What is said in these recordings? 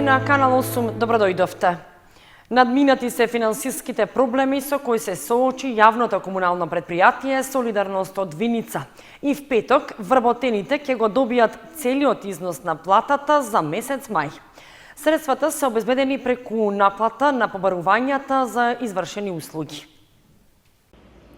на Канал 8, добродојдовте. Надминати се финансиските проблеми со кои се соочи јавното комунално предпријатие Солидарност од Виница. И в петок вработените ќе го добијат целиот износ на платата за месец мај. Средствата се обезбедени преку наплата на побарувањата за извршени услуги.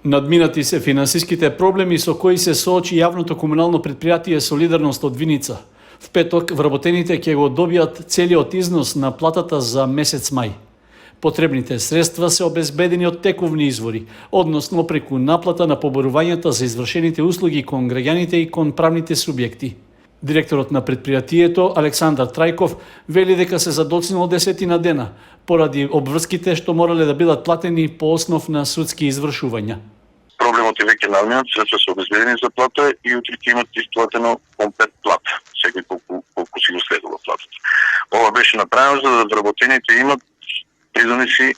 Надминати се финансиските проблеми со кои се соочи јавното комунално предпријатие Солидарност од Виница. В петок вработените ќе го добијат целиот износ на платата за месец мај. Потребните средства се обезбедени од тековни извори, односно преку наплата на побарувањата за извршените услуги кон граѓаните и кон правните субјекти. Директорот на предпријатието Александар Трајков вели дека се задоцнило 10 дена поради обврските што морале да бидат платени по основ на судски извршувања. Проблемот е веќе надминат, средства се обезбедени за плата и утре ќе имат исплатено комплет плата, секој колку си го следува платата. Ова беше направено за да вработените имат придонеси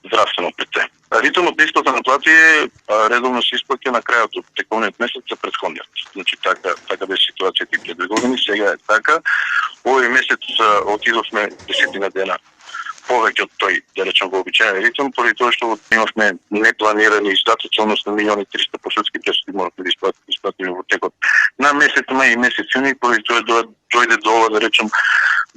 здравствено прите. Ритмот на исплата на плати е редовно се исплаќа на крајот од тековниот месец за претходниот. Значи така беше ситуацијата и пред 2 години, сега е така. Овој месец отидовме 10 дена повеќе од тој, да речем, вообичаен ритм, поради тоа што имавме непланирани издатоци, односно 1.300.000 по судски пресуди моравме да исплатиме во текот на месец мај и месец јуни, поради тоа дојде до ова, да речем,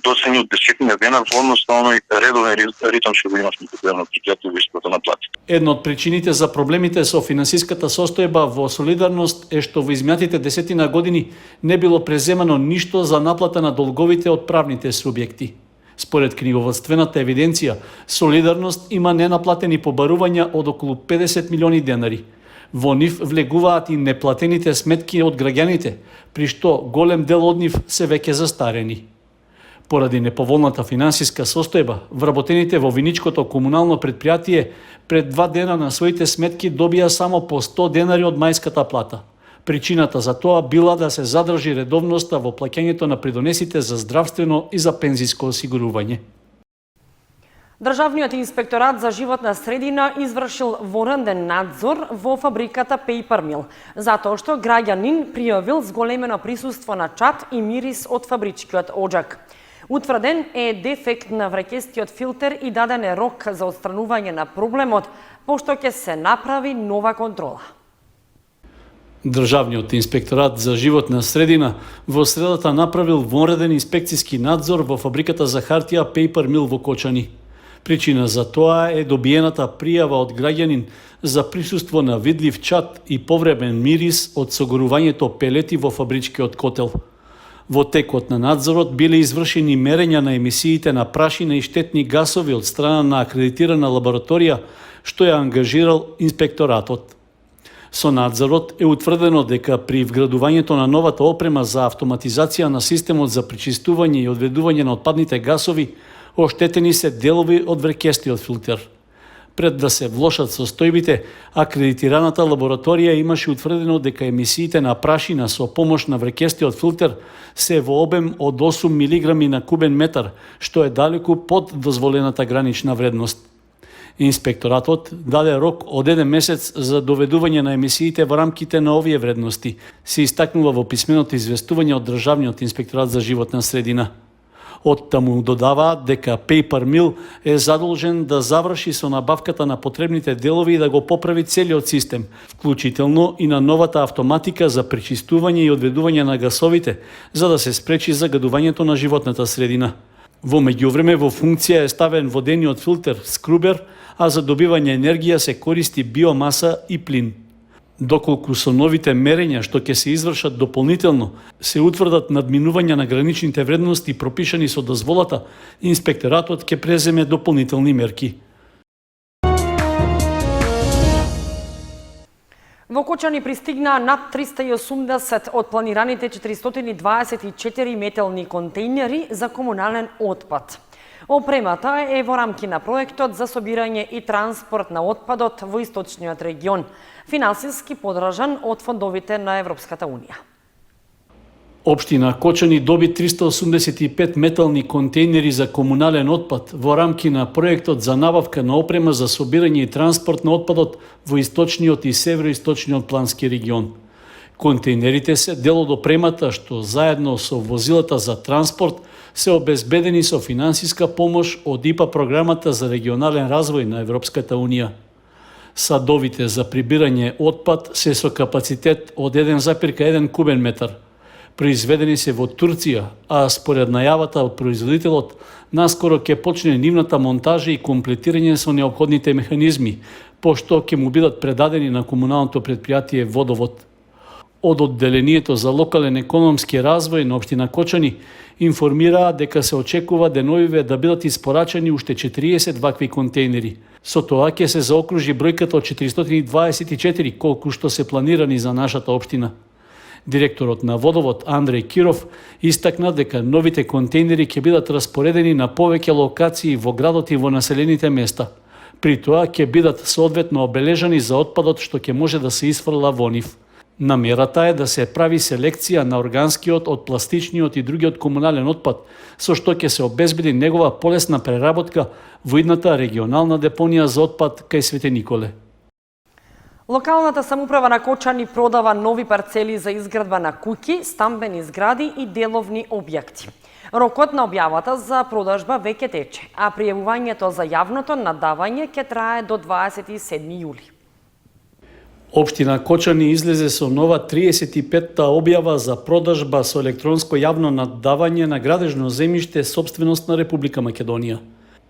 доцени од 10 дена во однос на оној редовен ритм што го имавме кога на предпријатие во исплата на плати. Една од причините за проблемите со финансиската состојба во Солидарност е што во изминатите 10 години не било преземано ништо за наплата на долговите од правните субјекти. Според книговодствената евиденција, Солидарност има ненаплатени побарувања од околу 50 милиони денари. Во нив влегуваат и неплатените сметки од граѓаните, при што голем дел од нив се веќе застарени. Поради неповолната финансиска состојба, вработените во Виничкото комунално предпријатие пред 2 дена на своите сметки добија само по 100 денари од мајската плата. Причината за тоа била да се задржи редовноста во плаќањето на придонесите за здравствено и за пензиско осигурување. Државниот инспекторат за животна средина извршил вореден надзор во фабриката Paper Mill, затоа што граѓанин пријавил зголемено присуство на чад и мирис од фабричкиот оџак. Утврден е дефект на враќестиот филтер и даден е рок за отстранување на проблемот, пошто ќе се направи нова контрола. Државниот инспекторат за животна средина во средата направил вореден инспекциски надзор во фабриката за хартија Paper Mill во Кочани. Причина за тоа е добиената пријава од граѓанин за присуство на видлив чад и повремен мирис од согорувањето пелети во фабричкиот котел. Во текот на надзорот биле извршени мерења на емисиите на прашина и штетни гасови од страна на акредитирана лабораторија, што ја ангажирал инспекторатот. Со надзорот е утврдено дека при вградувањето на новата опрема за автоматизација на системот за пречистување и одведување на отпадните гасови, оштетени се делови од враќестиот филтер. Пред да се влошат состојбите, акредитираната лабораторија имаше утврдено дека емисиите на прашина со помош на враќестиот филтер се во обем од 8 мг на кубен метар, што е далеку под дозволената гранична вредност. Инспекторатот даде рок од 1 месец за доведување на емисиите во рамките на овие вредности, се истакнува во писменото известување од Државниот инспекторат за животна средина. Од таму додаваат дека Paper Mill е задолжен да заврши со набавката на потребните делови и да го поправи целиот систем, вклучително и на новата автоматика за пречистување и одведување на гасовите, за да се спречи загадувањето на животната средина. Во меѓувреме во функција е ставен водениот филтер скрубер, а за добивање енергија се користи биомаса и плин. Доколку со новите мерења што ќе се извршат дополнително се утврдат надминувања на граничните вредности пропишани со дозволата, инспекторатот ќе преземе дополнителни мерки. Во Кочани пристигна над 380 од планираните 424 метални контејнери за комунален отпад. Опремата е во рамки на проектот за собирање и транспорт на отпадот во источниот регион, финансиски поддржан од фондовите на Европската унија. Општина Кочани доби 385 метални контејнери за комунален отпад во рамки на проектот за набавка на опрема за собирање и транспорт на отпадот во источниот и североисточниот плански регион. Контејнерите се дел од опремата што заедно со возилата за транспорт се обезбедени со финансиска помош од ИПА програмата за регионален развој на Европската Унија. Садовите за прибирање отпад се со капацитет од 1,1 кубен метар. Произведени се во Турција, а според најавата од производителот, наскоро ќе почне нивната монтажа и комплетирање со неопходните механизми, пошто ќе му бидат предадени на комуналното предпријатие Водовод. Од Одделението за локален економски развој на општина Кочани информираа дека се очекува деновиве да бидат испорачани уште 40 вакви контейнери. Со тоа ќе се заокружи бројката од 424 колку што се планирани за нашата општина. Директорот на Водовод Андреј Киров истакна дека новите контейнери ќе бидат распоредени на повеќе локации во градот и во населените места. При тоа ќе бидат соодветно обележани за отпадот што ќе може да се исфрла во нив. Намерата е да се прави селекција на органскиот од пластичниот и другиот комунален отпад, со што ќе се обезбеди негова полесна преработка во идната регионална депонија за отпад кај Свети Николе. Локалната самоуправа на Кочани продава нови парцели за изградба на куќи, стамбени згради и деловни објекти. Рокот на објавата за продажба веќе тече, а пријавувањето за јавното надавање ќе трае до 27 јули. Општина Кочани излезе со нова 35-та објава за продажба со електронско јавно наддавање на градежно земјиште собственост на Република Македонија.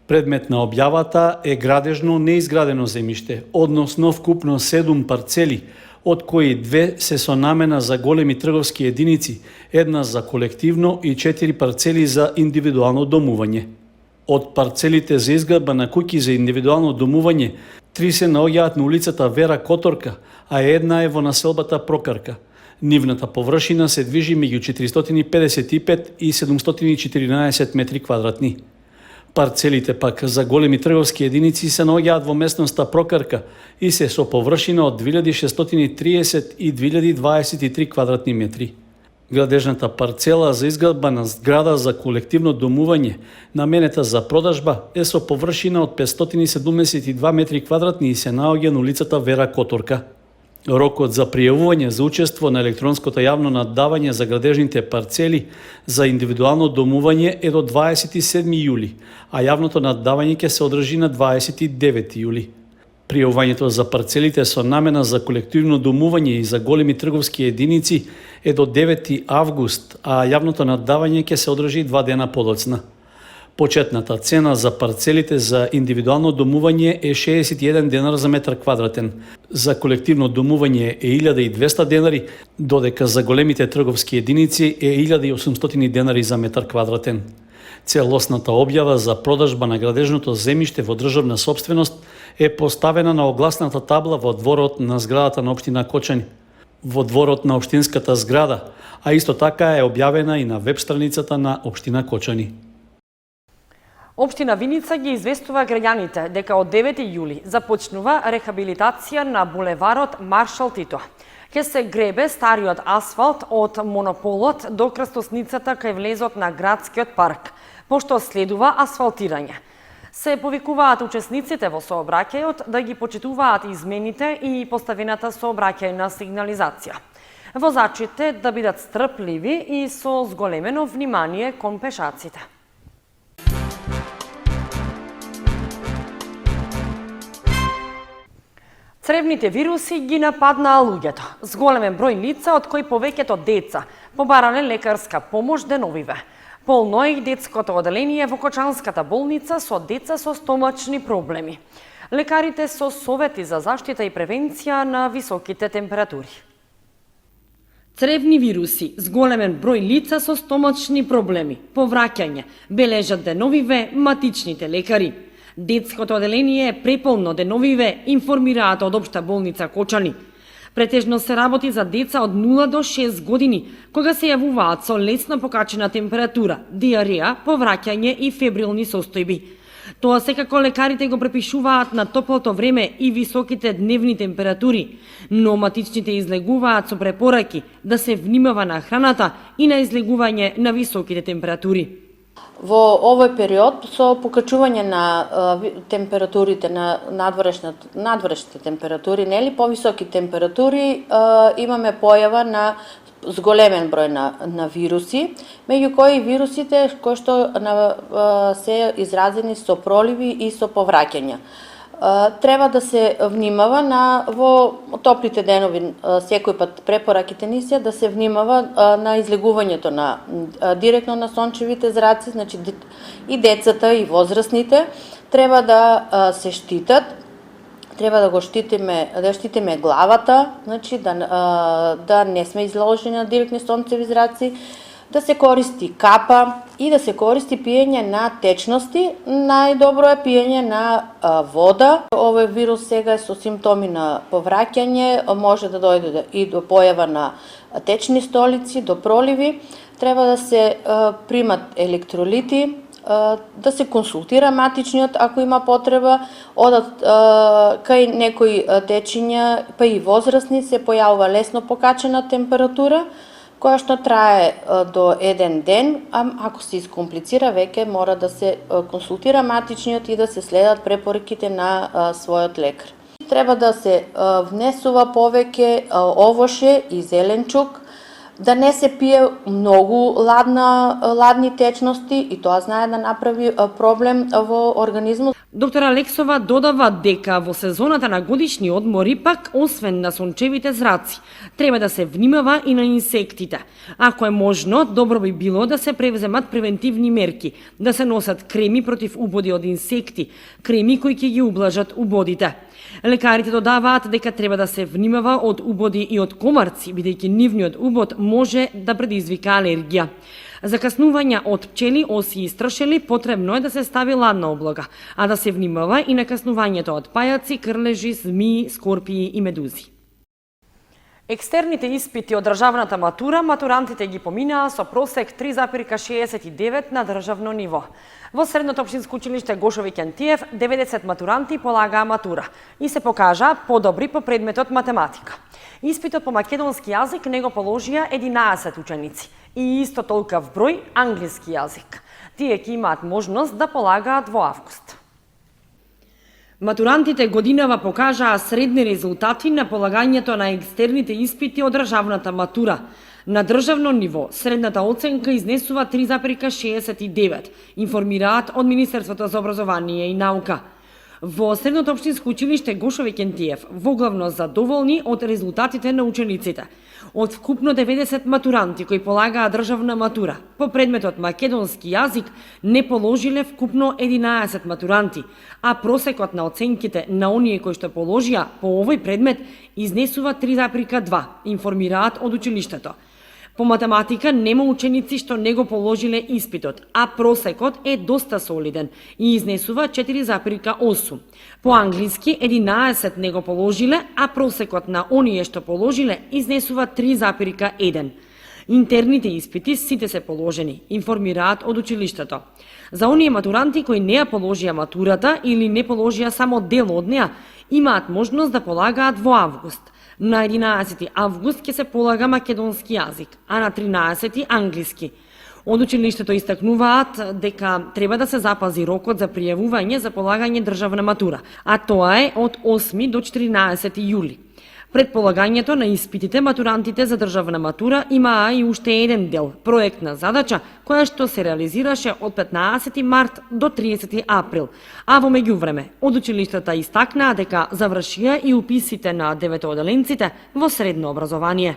Предмет на објавата е градежно неизградено земјиште, односно вкупно 7 парцели, од кои 2 се со намена за големи трговски единици, една за колективно и 4 парцели за индивидуално домување. Од парцелите за изградба на куќи за индивидуално домување, 3 се наоѓаат на улицата Вера Которка, а една е во населбата Прокарка. Нивната површина се движи меѓу 455 и 714 метри квадратни. Парцелите пак за големи трговски единици се наоѓаат во местноста Прокарка и се со површина од 2630 и 2023 квадратни метри. Градежната парцела за изградба на зграда за колективно домување, наменета за продажба, е со површина од 572 метри квадратни и се наоѓа на улицата Вера Которка. Рокот за пријавување за учество на електронското јавно наддавање за градежните парцели за индивидуално домување е до 27 јули, а јавното наддавање ќе се одржи на 29 јули. Пријавувањето за парцелите со намена за колективно домување и за големи трговски единици е до 9 август, а јавното наддавање ќе се одржи 2 дена подоцна. Почетната цена за парцелите за индивидуално домување е 61 денар за метар квадратен, за колективно домување е 1200 денари, додека за големите трговски единици е 1800 денари за метар квадратен. Целосната објава за продажба на градежното земјиште во државна собственост е поставена на огласната табла во дворот на зградата на општина Кочани, во дворот на општинската зграда, а исто така е објавена и на веб страницата на општина Кочани. Општина Виница ги известува граѓаните дека од 9 јули започнува рехабилитација на булеварот Маршал Тито. Ке се гребе стариот асфалт од монополот до крстосницата кај влезот на градскиот парк, пошто следува асфалтирање. Се повикуваат учесниците во сообраќајот да ги почитуваат измените и поставената сообраќајна сигнализација. Возачите да бидат стрпливи и со зголемено внимание кон пешаците. Цревните вируси ги нападнаа луѓето. Зголемен број лица, од кои повеќето деца, побарале лекарска помош деновиве. Полно е и детското оделение во Кочанската болница со деца со стомачни проблеми. Лекарите со совети за заштита и превенција на високите температури. Цревни вируси, зголемен број лица со стомачни проблеми, повраќање, бележат деновиве матичните лекари. Детското оделение е преполно деновиве, информираат од Општа болница Кочани. Претежно се работи за деца од 0 до 6 години, кога се јавуваат со лесно покачена температура, диареја, повраќање и фебрилни состојби. Тоа секако лекарите го препишуваат на топлото време и високите дневни температури, но матичните излегуваат со препораки да се внимава на храната и на излегување на високите температури. Во овој период, со покачување на температурите на надворешните температури, нели повисоки температури, имаме појава на зголемен број на вируси, меѓу кои вирусите кои што се изразени со проливи и со повраќања. Треба да се внимава во топлите денови, секој пат препораките ни се да се внимава на излегувањето директно на сончевите зраци, значи и децата и возрастните треба да се штитат. Треба да штитиме главата, значи да не сме изложени на директни сонцеви зраци, да се користи капа и да се користи пиење на течности. Најдобро е пиење на вода. Овој вирус сега е со симптоми на повраќање, може да дојде и до појава на течни столици, до проливи. Треба да се примат електролити, да се консултира матичниот ако има потреба, одат кај некои течиња, па и возрастни се појавува лесно покачена температура, која што трае до 1 ден, а ако се искомплицира веќе мора да се консултира матичниот и да се следат препораките на својот лекар. Треба да се внесува повеќе овоше и зеленчук, да не се пие многу ладни течности и тоа знае да направи проблем во организмот. Доктор Алексова додава дека во сезоната на годишни одмори пак, освен на сончевите зраци, треба да се внимава и на инсектите. Ако е можно, добро би било да се превземат превентивни мерки, да се носат креми против убоди од инсекти, креми кои ќе ги ублажат убодите. Лекарите додаваат дека треба да се внимава од убоди и од комарци, бидејќи нивниот убод може да предизвика алергија. За каснувања од пчели, оси и страшели потребно е да се стави ладна облага, а да се внимава и на каснувањето од пајаци, крлежи, змии, скорпии и медузи. Екстерните испити од државната матура матурантите ги поминаа со просек 3,69 на државно ниво. Во Средното општинско училиште Гошови Кентиев 90 матуранти полагаа матура и се покажаа подобри по предметот математика. Испитот по македонски јазик не го положија 11 ученици и исто толков број англиски јазик. Тие ќе имаат можност да полагаат во август. Матурантите годинава покажаа средни резултати на полагањето на екстерните испити од државната матура. На државно ниво, средната оценка изнесува 3,69, информираат од Министерството за образование и наука. Во Средното општинско училиште Гошови Кентиев воглавно задоволни од резултатите на учениците. Од вкупно 90 матуранти кои полагаа државна матура, по предметот македонски јазик не положиле вкупно 11 матуранти, а просекот на оценките на оние кои што положија по овој предмет изнесува 3,2, информираат од училиштето. По математика нема ученици што не го положиле испитот, а просекот е доста солиден и изнесува 4,8. По англиски 11 не го положиле, а просекот на оние што положиле изнесува 3,1. Интерните испити сите се положени, информираат од училиштето. За оние матуранти кои не ја положија матурата или не положија само дел од неа, имаат можност да полагаат во август. На 11 август ќе се полага македонски јазик, а на 13 англиски. Од училиштето истакнуваат дека треба да се запази рокот за пријавување за полагање државна матура, а тоа е од 8 до 14 јули. Пред полагањето на испитите, матурантите за државна матура имаа и уште еден дел, проектна задача, која што се реализираше од 15 март до 30 април. А во меѓувреме, од училиштата истакнаа дека завршија и уписите на деветооделенците во средно образование.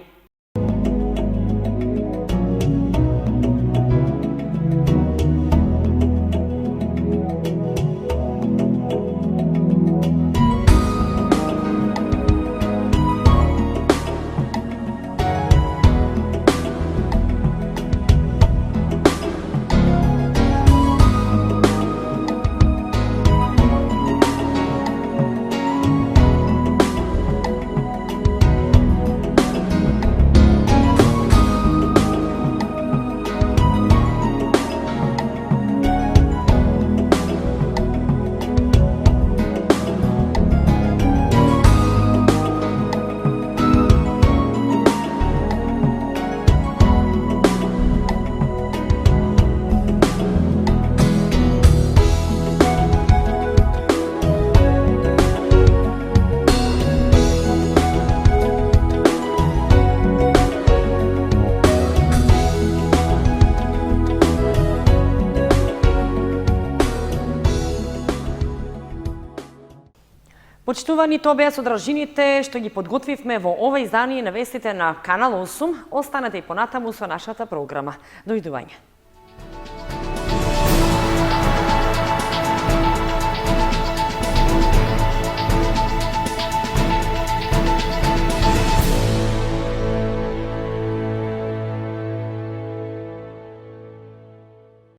Почитувани, тоа беа содржините што ги подготвивме во ова издание на вестите на Канал 8. Останете и понатаму со нашата програма. Довидување.